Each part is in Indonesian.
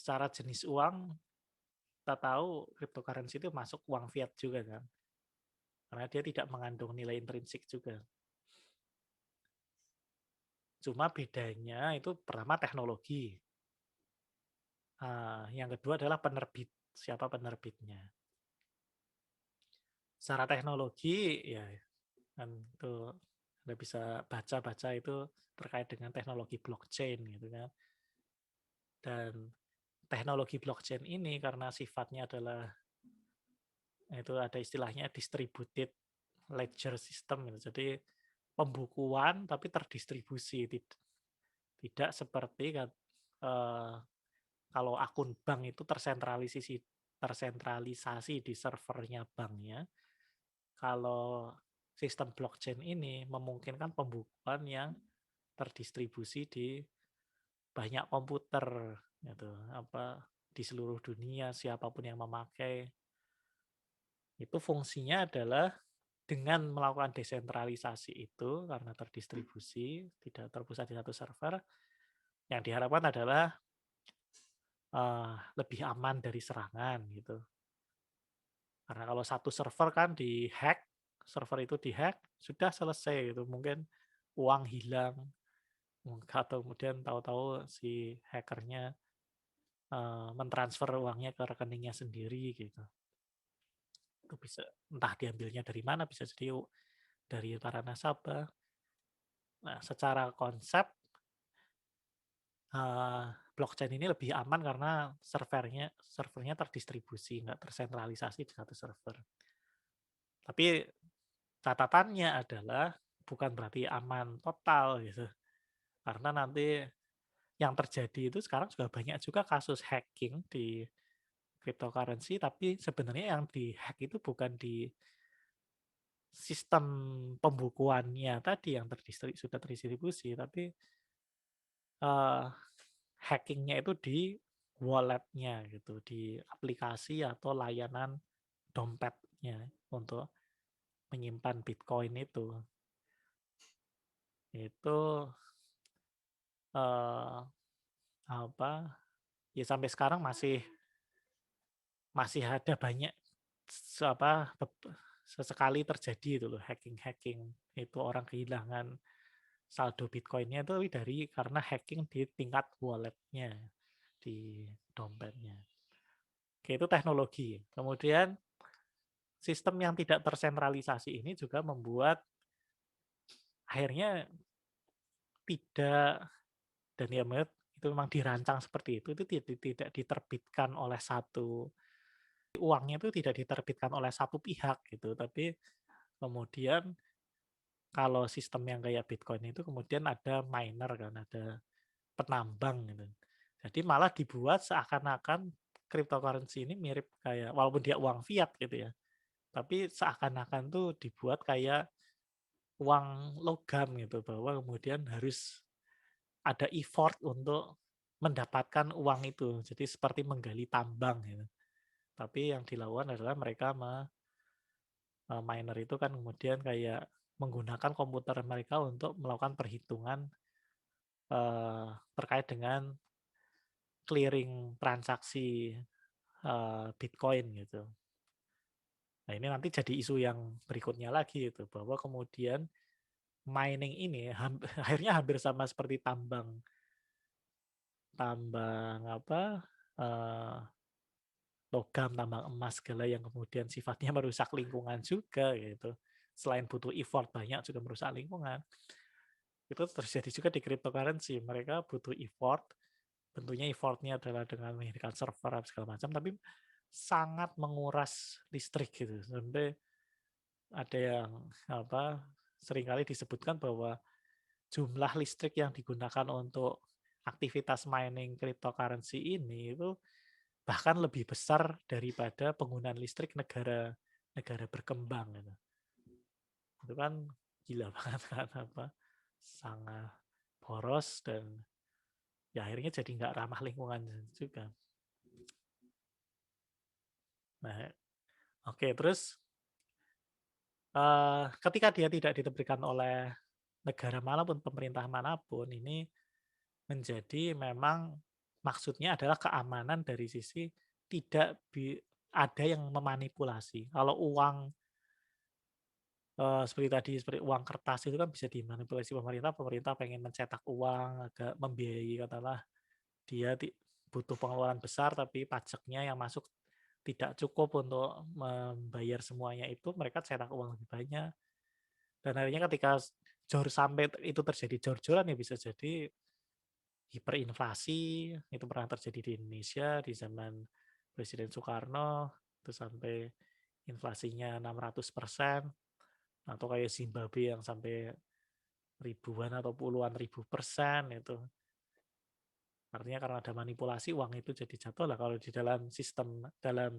secara jenis uang, kita tahu cryptocurrency itu masuk uang fiat juga kan, karena dia tidak mengandung nilai intrinsik juga. Cuma bedanya itu pertama teknologi, yang kedua adalah penerbit, siapa penerbitnya. Secara teknologi ya kan itu Anda bisa baca-baca itu terkait dengan teknologi blockchain gitu kan. Dan teknologi blockchain ini karena sifatnya adalah itu ada istilahnya distributed ledger system gitu. Jadi pembukuan tapi terdistribusi, tidak seperti eh, kalau akun bank itu tersentralisasi di servernya banknya. Kalau sistem blockchain ini memungkinkan pembukuan yang terdistribusi di banyak komputer gitu, di seluruh dunia siapapun yang memakai. Itu fungsinya adalah dengan melakukan desentralisasi itu karena terdistribusi, tidak terpusat di satu server, yang diharapkan adalah lebih aman dari serangan gitu. Karena kalau satu server kan di-hack, server itu di-hack, sudah selesai gitu. Mungkin uang hilang, atau kemudian tahu-tahu si hackernya mentransfer uangnya ke rekeningnya sendiri gitu. Itu bisa entah diambilnya dari mana, bisa jadi dari para nasabah. Nah, secara konsep eee, blockchain ini lebih aman karena servernya terdistribusi, nggak tersentralisasi di satu server. Tapi catatannya adalah bukan berarti aman total gitu, karena nanti yang terjadi itu sekarang juga banyak juga kasus hacking di cryptocurrency, tapi sebenarnya yang di-hack itu bukan di sistem pembukuannya tadi yang sudah terdistribusi, tapi eee, hackingnya itu di walletnya gitu, di aplikasi atau layanan dompetnya untuk menyimpan Bitcoin itu. Itu, eee, apa, ya sampai sekarang masih masih ada banyak sesekali terjadi itu loh hacking-hacking, itu orang kehilangan saldo Bitcoin-nya itu karena hacking di tingkat wallet-nya, di dompetnya. Oke, itu teknologi. Kemudian sistem yang tidak tersentralisasi ini juga membuat akhirnya tidak dan ya itu memang dirancang seperti itu tidak diterbitkan oleh uangnya itu tidak diterbitkan oleh satu pihak gitu, tapi kemudian kalau sistem yang kayak Bitcoin itu kemudian ada miner kan, ada penambang gitu. Jadi malah dibuat seakan-akan cryptocurrency ini mirip kayak walaupun dia uang fiat gitu ya, tapi seakan-akan tuh dibuat kayak uang logam gitu, bahwa kemudian harus ada effort untuk mendapatkan uang itu. Jadi seperti menggali tambang gitu. Tapi yang dilakukan adalah mereka miner itu kan kemudian kayak menggunakan komputer mereka untuk melakukan perhitungan terkait dengan clearing transaksi Bitcoin gitu. Nah, ini nanti jadi isu yang berikutnya lagi itu, bahwa kemudian mining ini akhirnya hampir sama seperti tambang tambang eee, logam, tambang emas segala yang kemudian sifatnya merusak lingkungan juga gitu. Selain butuh effort banyak juga merusak lingkungan. Itu terjadi juga di cryptocurrency, mereka butuh effort, tentunya effortnya adalah dengan mendirikan server segala macam, tapi sangat menguras listrik gitu, sampai ada yang seringkali disebutkan bahwa jumlah listrik yang digunakan untuk aktivitas mining cryptocurrency ini itu bahkan lebih besar daripada penggunaan listrik negara negara berkembang gitu. Itu kan gila banget kan, sangat boros dan ya akhirnya jadi nggak ramah lingkungan juga. Nah, oke, terus ketika dia tidak diberikan oleh negara manapun, pemerintah manapun, ini menjadi memang maksudnya adalah keamanan dari sisi tidak ada yang memanipulasi. Kalau uang, seperti tadi, seperti uang kertas itu kan bisa dimanipulasi pemerintah, pemerintah pengen mencetak uang, agak membiayai, katakanlah dia butuh pengeluaran besar tapi pajaknya yang masuk tidak cukup untuk membayar semuanya itu, mereka cetak uang lebih banyak. Dan akhirnya ketika sampai itu terjadi jor-joran ya bisa jadi hiperinflasi, itu pernah terjadi di Indonesia di zaman Presiden Soekarno, itu sampai inflasinya 600%, atau kayak Zimbabwe yang sampai ribuan atau puluhan ribu persen itu. Artinya karena ada manipulasi uang itu jadi jatuh lah. Kalau di dalam sistem, dalam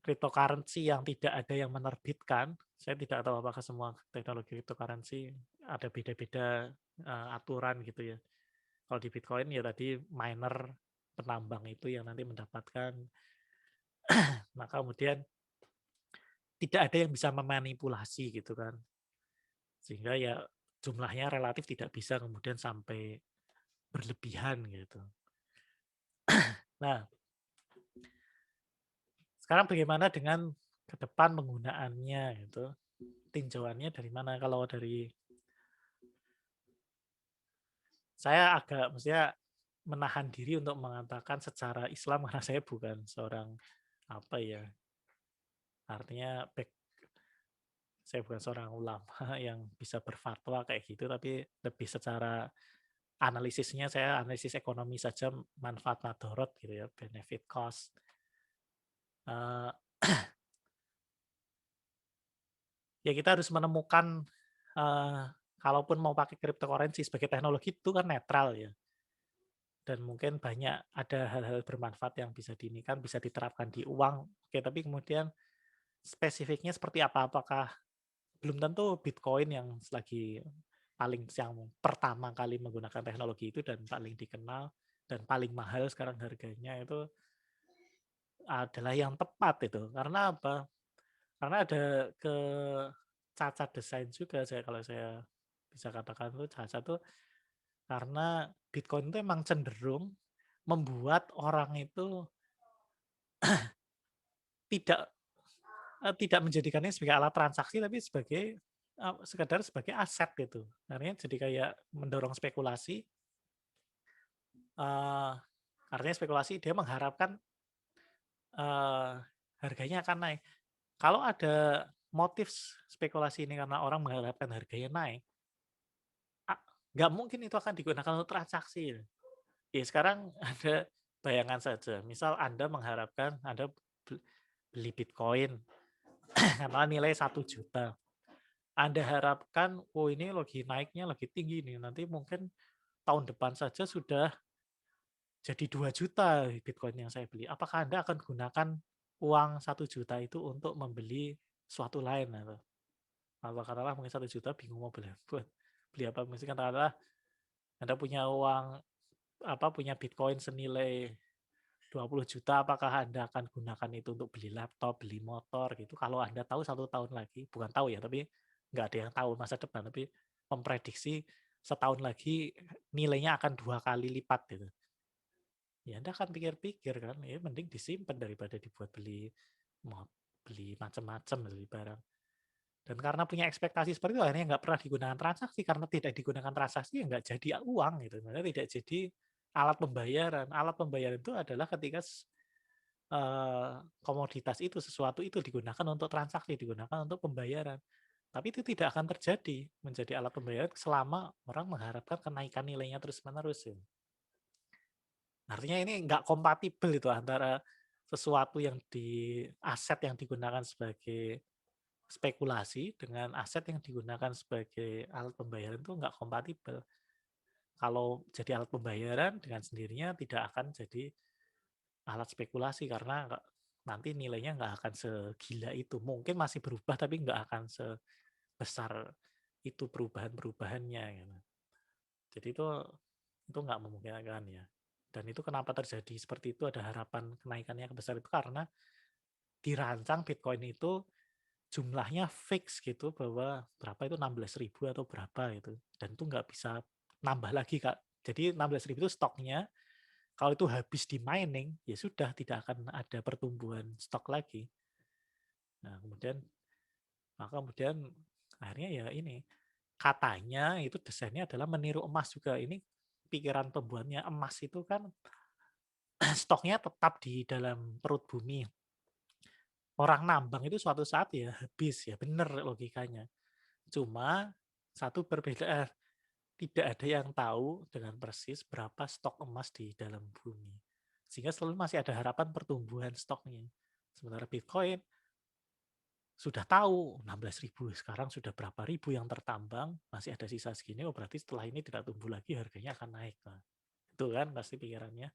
cryptocurrency yang tidak ada yang menerbitkan, saya tidak tahu apakah semua teknologi cryptocurrency ada beda-beda aturan gitu ya. Kalau di Bitcoin ya tadi miner, penambang itu yang nanti mendapatkan, maka kemudian tidak ada yang bisa memanipulasi gitu kan. Sehingga ya jumlahnya relatif tidak bisa kemudian sampai berlebihan gitu. Nah, sekarang bagaimana dengan ke depan penggunaannya gitu? Tinjauannya dari mana? Kalau dari saya agak maksudnya menahan diri untuk mengatakan secara Islam karena saya bukan seorang apa ya, artinya saya bukan seorang ulama yang bisa berfatwa kayak gitu, tapi lebih secara analisisnya saya analisis ekonomi saja, manfaat madorot gitu ya, benefit cost. Uh, ya kita harus menemukan, uh, kalaupun mau pakai cryptocurrency sebagai teknologi itu kan netral ya. Dan mungkin banyak ada hal-hal bermanfaat yang bisa bisa diterapkan di uang. Oke, tapi kemudian spesifiknya seperti apa? Apakah belum tentu Bitcoin yang lagi yang pertama kali menggunakan teknologi itu dan paling dikenal dan paling mahal sekarang harganya itu adalah yang tepat itu. Karena apa? Karena ada cacat desain juga kalau saya bisa katakan tuh cacat tuh karena Bitcoin itu emang cenderung membuat orang itu tidak tidak menjadikannya sebagai alat transaksi, tapi sebagai sekedar sebagai aset gitu. Artinya jadi kayak mendorong spekulasi, artinya spekulasi dia mengharapkan harganya akan naik. Kalau ada motif spekulasi ini karena orang mengharapkan harganya naik, nggak mungkin itu akan digunakan untuk transaksi. Ya sekarang ada bayangan saja, misal Anda mengharapkan Anda beli Bitcoin karena nilai 1 juta. Anda harapkan, oh ini lagi naiknya lagi tinggi nih, nanti mungkin tahun depan saja sudah jadi 2 juta Bitcoin yang saya beli. Apakah Anda akan gunakan uang 1 juta itu untuk membeli suatu lain? Atau katakanlah mungkin 1 juta bingung mau beli apa. Mungkin katakanlah Anda punya uang, punya Bitcoin senilai 20 juta, apakah Anda akan gunakan itu untuk beli laptop, beli motor gitu. Kalau Anda tahu 1 tahun lagi, bukan tahu ya, tapi nggak ada yang tahu masa depan, tapi memprediksi setahun lagi nilainya akan 2 kali lipat gitu. Ya Anda akan pikir-pikir kan, ya mending disimpan daripada dibuat beli macam-macam beli barang. Dan karena punya ekspektasi seperti itu akhirnya nggak pernah digunakan transaksi, karena tidak digunakan transaksi ya nggak jadi uang gitu, maksudnya tidak jadi alat pembayaran. Alat pembayaran itu adalah ketika komoditas itu, sesuatu itu digunakan untuk transaksi, digunakan untuk pembayaran. Tapi itu tidak akan terjadi menjadi alat pembayaran selama orang mengharapkan kenaikan nilainya terus-menerus ya. Artinya ini nggak kompatibel itu antara sesuatu yang aset yang digunakan sebagai spekulasi dengan aset yang digunakan sebagai alat pembayaran itu nggak kompatibel. Kalau jadi alat pembayaran dengan sendirinya tidak akan jadi alat spekulasi karena nanti nilainya nggak akan segila itu. Mungkin masih berubah tapi nggak akan sebesar itu perubahan-perubahannya gitu. Jadi itu nggak memungkinkan ya. Dan itu kenapa terjadi seperti itu, ada harapan kenaikannya besar itu karena dirancang Bitcoin itu jumlahnya fix gitu, bahwa berapa itu 16.000 atau berapa gitu. Dan itu nggak bisa nambah lagi Kak. Jadi 16.000 itu stoknya, Kalau itu habis di mining, ya sudah tidak akan ada pertumbuhan stok lagi. Nah, kemudian akhirnya ya ini, katanya itu desainnya adalah meniru emas juga. Ini pikiran pembuatnya, emas itu kan stoknya tetap di dalam perut bumi. Orang nambang itu suatu saat ya habis, ya bener logikanya. Cuma satu perbedaan, tidak ada yang tahu dengan persis berapa stok emas di dalam bumi. Sehingga selalu masih ada harapan pertumbuhan stoknya. Sementara Bitcoin sudah tahu 16.000, sekarang sudah berapa ribu yang tertambang, masih ada sisa segini, oh berarti setelah ini tidak tumbuh lagi, harganya akan naik. Nah, itu kan pasti pikirannya.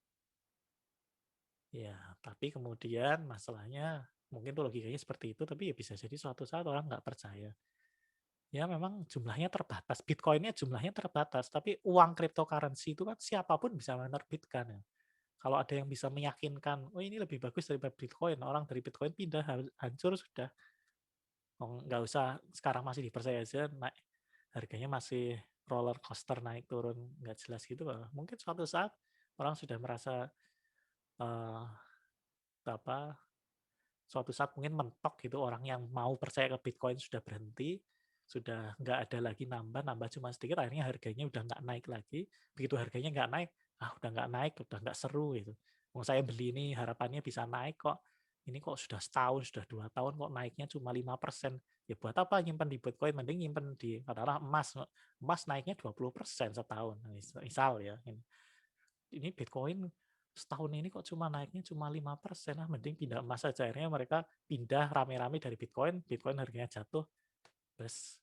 Ya, tapi kemudian masalahnya mungkin tuh logikanya seperti itu, tapi ya bisa jadi suatu saat orang nggak percaya. Ya memang jumlahnya terbatas, Bitcoin-nya jumlahnya terbatas, tapi uang cryptocurrency itu kan siapapun bisa menerbitkan ya. Kalau ada yang bisa meyakinkan, oh ini lebih bagus daripada Bitcoin, orang dari Bitcoin pindah, hancur sudah. Oh, nggak usah sekarang masih dipercaya aja, naik, harganya masih roller coaster naik turun nggak jelas gitu. Mungkin suatu saat orang sudah merasa eh, apa suatu saat mungkin mentok gitu, orang yang mau percaya ke Bitcoin sudah berhenti, sudah nggak ada lagi nambah cuma sedikit, akhirnya harganya udah nggak naik lagi. Begitu harganya nggak naik, udah nggak naik, udah nggak seru gitu. Mau saya beli ini harapannya bisa naik kok. Ini kok sudah setahun, sudah 2 tahun kok naiknya cuma 5%. Ya buat apa nyimpen di Bitcoin, mending nyimpen di katakanlah emas. Emas naiknya 20% setahun. Misal ya. Ini Bitcoin setahun ini kok cuma naiknya cuma 5%, mending pindah emas saja. Akhirnya mereka pindah rame-rame dari Bitcoin, Bitcoin harganya jatuh, terus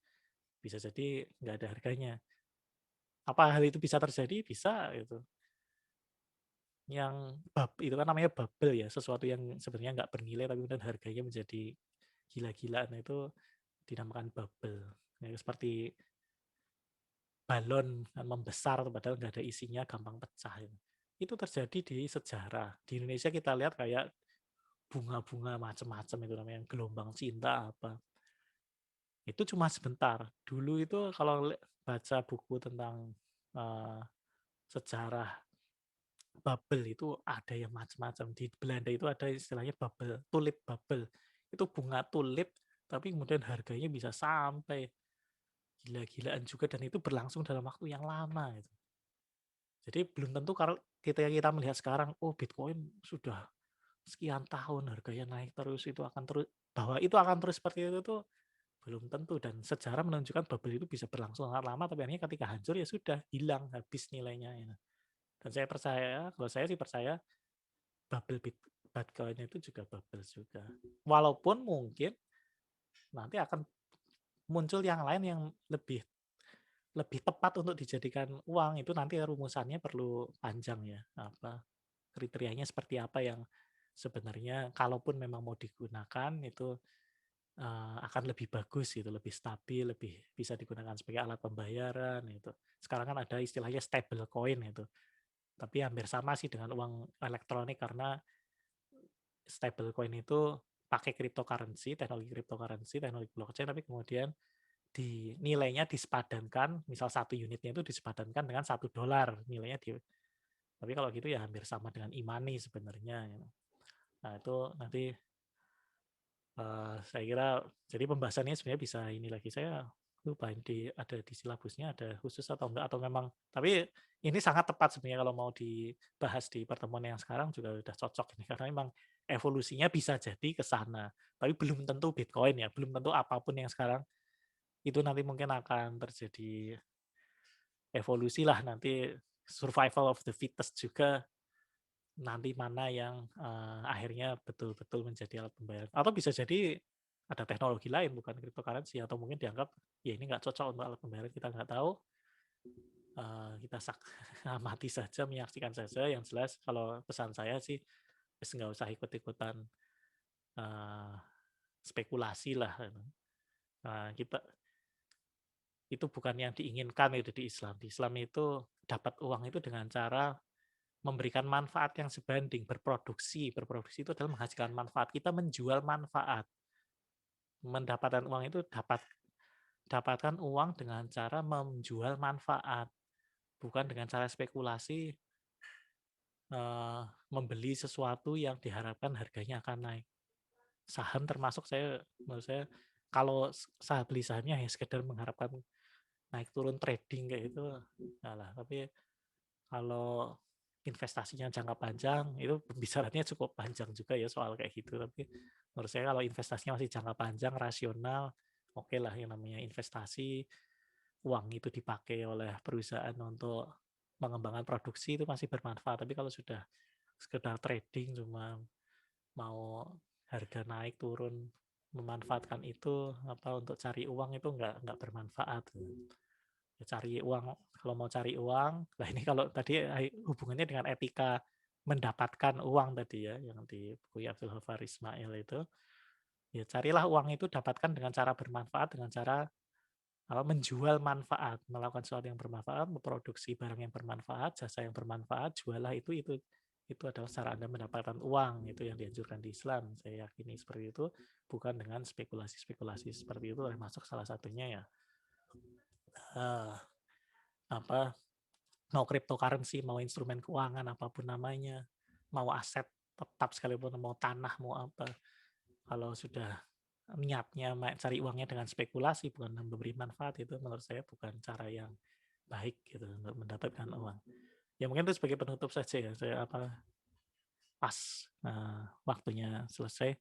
bisa jadi nggak ada harganya. Apa hal itu bisa terjadi? Bisa gitu. Yang itu kan namanya bubble ya, sesuatu yang sebenarnya nggak bernilai tapi kemudian harganya menjadi gila-gilaan, itu dinamakan bubble. Ya, seperti balon kan membesar padahal nggak ada isinya, gampang pecah. Itu terjadi di sejarah. Di Indonesia kita lihat kayak bunga-bunga macam-macam itu namanya gelombang cinta apa. Itu cuma sebentar. Dulu itu kalau baca buku tentang uh, sejarah bubble itu ada yang macam-macam. Di Belanda itu ada istilahnya bubble, tulip bubble. Itu bunga tulip tapi kemudian harganya bisa sampai gila-gilaan juga dan itu berlangsung dalam waktu yang lama gitu. Jadi belum tentu kalau kita melihat sekarang, oh Bitcoin sudah sekian tahun harganya naik terus, itu akan terus, bahwa itu akan terus seperti itu tuh belum tentu, dan sejarah menunjukkan bubble itu bisa berlangsung sangat lama tapi akhirnya ketika hancur ya sudah hilang, habis nilainya ya. Dan saya percaya, kalau saya sih percaya bubble Bitcoin itu juga bubble juga. Walaupun mungkin nanti akan muncul yang lain yang lebih lebih tepat untuk dijadikan uang, itu nanti rumusannya perlu panjang ya. Apa kriterianya seperti apa yang sebenarnya kalaupun memang mau digunakan itu akan lebih bagus gitu, lebih stabil, lebih bisa digunakan sebagai alat pembayaran itu. Sekarang kan ada istilahnya stable coin itu. Tapi hampir sama sih dengan uang elektronik karena stable coin itu pakai cryptocurrency, teknologi blockchain, tapi kemudian nilainya disepadankan, misal satu unitnya itu disepadankan dengan $1 nilainya tapi kalau gitu ya hampir sama dengan e-money sebenarnya. Ya. Nah itu nanti saya kira jadi pembahasannya sebenarnya bisa ini lagi, saya lupa ada di silabusnya ada khusus atau enggak, atau memang, tapi ini sangat tepat sebenarnya kalau mau dibahas di pertemuan yang sekarang juga udah cocok ini karena memang evolusinya bisa jadi ke sana. Tapi belum tentu Bitcoin ya, belum tentu apapun yang sekarang itu nanti mungkin akan terjadi evolusi lah nanti, survival of the fittest juga, nanti mana yang akhirnya betul-betul menjadi alat pembayaran. Atau bisa jadi ada teknologi lain bukan cryptocurrency, atau mungkin dianggap ya ini nggak cocok untuk alat pembayaran, kita nggak tahu. Kita amati saja, menyaksikan saja. Yang jelas kalau pesan saya sih nggak usah ikut-ikutan uh, spekulasi lah. Kita itu bukan yang diinginkan itu di Islam. Di Islam itu dapat uang itu dengan cara memberikan manfaat yang sebanding, berproduksi. Berproduksi itu adalah menghasilkan manfaat. Kita menjual manfaat. Mendapatkan uang itu dapatkan uang dengan cara menjual manfaat, bukan dengan cara spekulasi eee, membeli sesuatu yang diharapkan harganya akan naik. Saham termasuk menurut saya kalau beli sahamnya ya sekedar mengharapkan naik turun trading kayak gitu, enggak lah. Tapi kalau investasinya jangka panjang, itu pembicaraannya cukup panjang juga ya soal kayak gitu. Tapi menurut saya kalau investasinya masih jangka panjang, rasional, oke lah yang namanya investasi, uang itu dipakai oleh perusahaan untuk mengembangkan produksi itu masih bermanfaat. Tapi kalau sudah sekedar trading cuma mau harga naik turun memanfaatkan itu apa untuk cari uang itu nggak bermanfaat. Ya cari uang kalau mau cari uang, nah ini kalau tadi hubungannya dengan etika mendapatkan uang tadi ya, yang di buku Abdul Ghaffar Ismail itu, ya carilah uang itu dapatkan dengan cara bermanfaat, dengan cara apa, menjual manfaat, melakukan sesuatu yang bermanfaat, memproduksi barang yang bermanfaat, jasa yang bermanfaat, jualah itu adalah cara Anda mendapatkan uang, itu yang dianjurkan di Islam. Saya yakini seperti itu, bukan dengan spekulasi-spekulasi seperti itu, termasuk salah satunya ya, eee, apa mau cryptocurrency, mau instrumen keuangan, apapun namanya, mau aset tetap sekalipun, mau tanah, mau apa. Kalau sudah niatnya cari uangnya dengan spekulasi, bukan memberi manfaat, itu menurut saya bukan cara yang baik gitu untuk mendapatkan uang. Ya mungkin itu sebagai penutup saja ya, saya apa pas waktunya selesai.